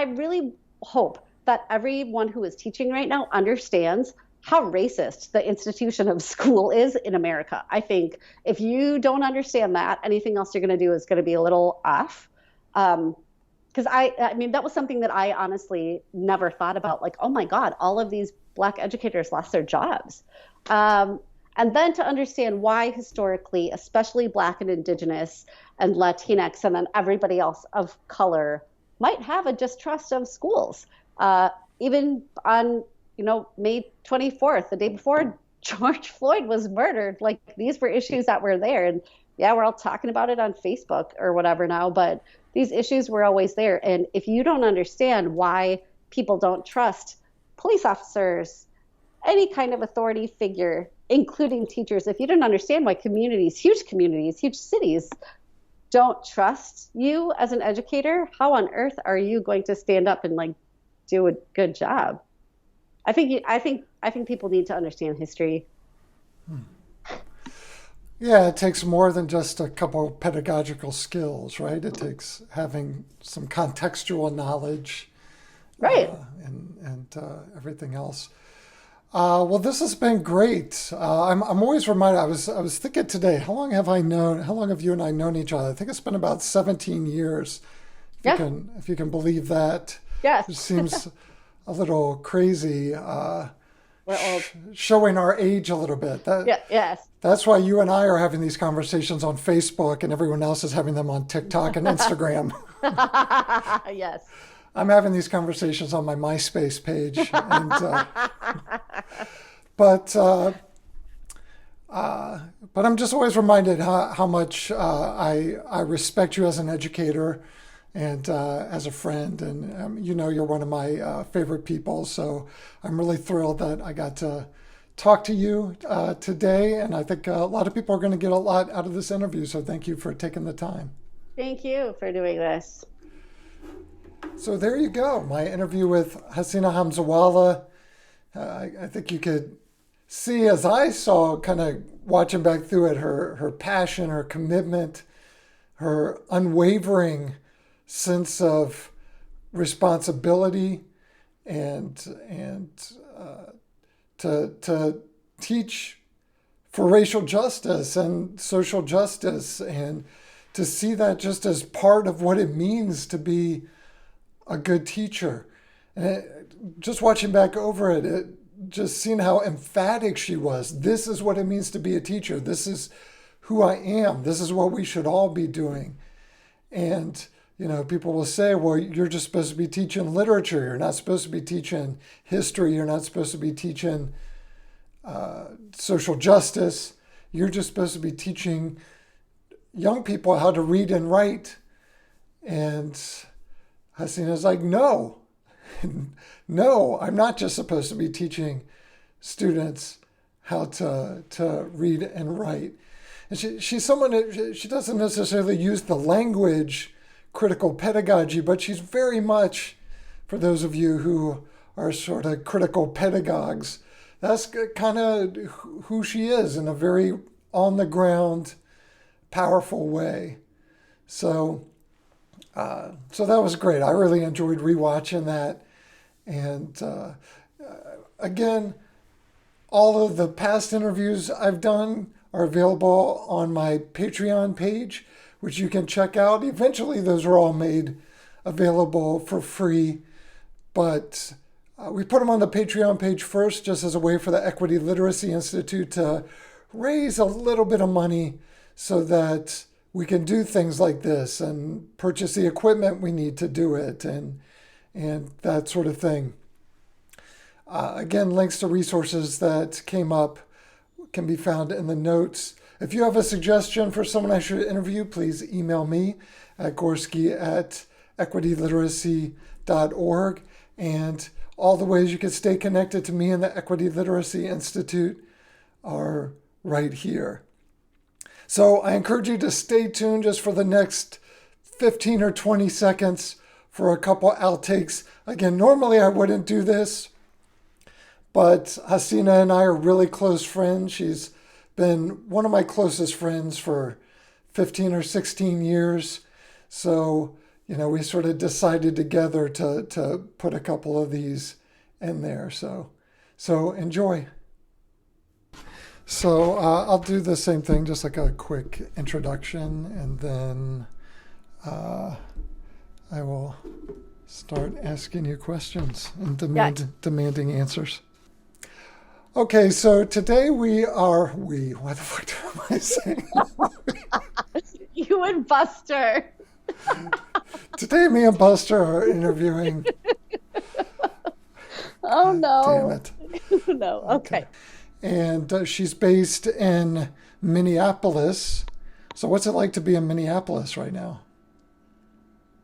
really hope that everyone who is teaching right now understands how racist the institution of school is in America. I think if you don't understand that, anything else you're going to do is going to be a little off. Because I mean, that was something that I honestly never thought about. Like, oh my God, all of these Black educators lost their jobs. And then to understand why historically, especially Black and Indigenous and Latinx, and then everybody else of color might have a distrust of schools. Even on, May 24th, the day before George Floyd was murdered, like these were issues that were there. And yeah, we're all talking about it on Facebook or whatever now, but these issues were always there. And if you don't understand why people don't trust police officers, any kind of authority figure, including teachers, if you don't understand why communities, huge cities don't trust you as an educator, how on earth are you going to stand up and like do a good job? I think people need to understand history. Yeah, it takes more than just a couple of pedagogical skills, right? It takes having some contextual knowledge, right? And everything else. Well, this has been great. I'm always reminded. I was thinking today. How long have you and I known each other? I think it's been about 17 years. If you can believe that. Yes. It seems a little crazy. We're old. Showing our age a little bit. Yes. That's why you and I are having these conversations on Facebook, and everyone else is having them on TikTok and Instagram. Yes. I'm having these conversations on my MySpace page, and, but I'm just always reminded how much I respect you as an educator and as a friend, and you're one of my favorite people. So I'm really thrilled that I got to talk to you today, and I think a lot of people are going to get a lot out of this interview. So thank you for taking the time. Thank you for doing this. So there you go. My interview with Haseena Hamzawala. I think you could see, as I saw, kind of watching back through it, her passion, her commitment, her unwavering sense of responsibility, and to teach for racial justice and social justice, and to see that just as part of what it means to be a good teacher. And just watching back over it, just seeing how emphatic she was. This is what it means to be a teacher. This is who I am. This is what we should all be doing. And, people will say, well, you're just supposed to be teaching literature. You're not supposed to be teaching history. You're not supposed to be teaching social justice. You're just supposed to be teaching young people how to read and write. And Haseena's like, no, no, I'm not just supposed to be teaching students how to read and write. And she's someone that she doesn't necessarily use the language critical pedagogy, but she's very much, for those of you who are sort of critical pedagogues, that's kind of who she is in a very on the ground, powerful way. So that was great. I really enjoyed rewatching that. And again, all of the past interviews I've done are available on my Patreon page, which you can check out. Eventually, those are all made available for free. But we put them on the Patreon page first, just as a way for the Equity Literacy Institute to raise a little bit of money so that we can do things like this and purchase the equipment we need to do it and that sort of thing. Again, links to resources that came up can be found in the notes. If you have a suggestion for someone I should interview, please email me at gorski@equityliteracy.org. And all the ways you can stay connected to me and the Equity Literacy Institute are right here. So I encourage you to stay tuned just for the next 15 or 20 seconds for a couple outtakes. Again, normally I wouldn't do this, but Haseena and I are really close friends. She's been one of my closest friends for 15 or 16 years. So, we sort of decided together to put a couple of these in there. So enjoy. So I'll do the same thing, just like a quick introduction, and then I will start asking you questions and demanding answers. Okay, so today what the fuck am I saying? You and Buster. Today me and Buster are interviewing. Oh, no. Damn it. No, okay. And she's based in Minneapolis. So what's it like to be in Minneapolis right now?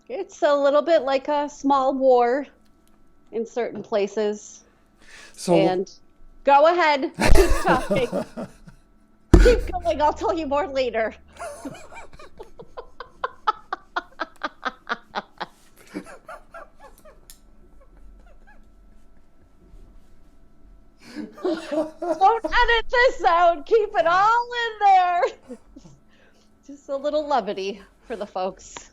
It's a little bit like a small war in certain places. And go ahead, keep talking. Keep going, I'll tell you more later. Don't edit this out. Keep it all in there. Just a little levity for the folks.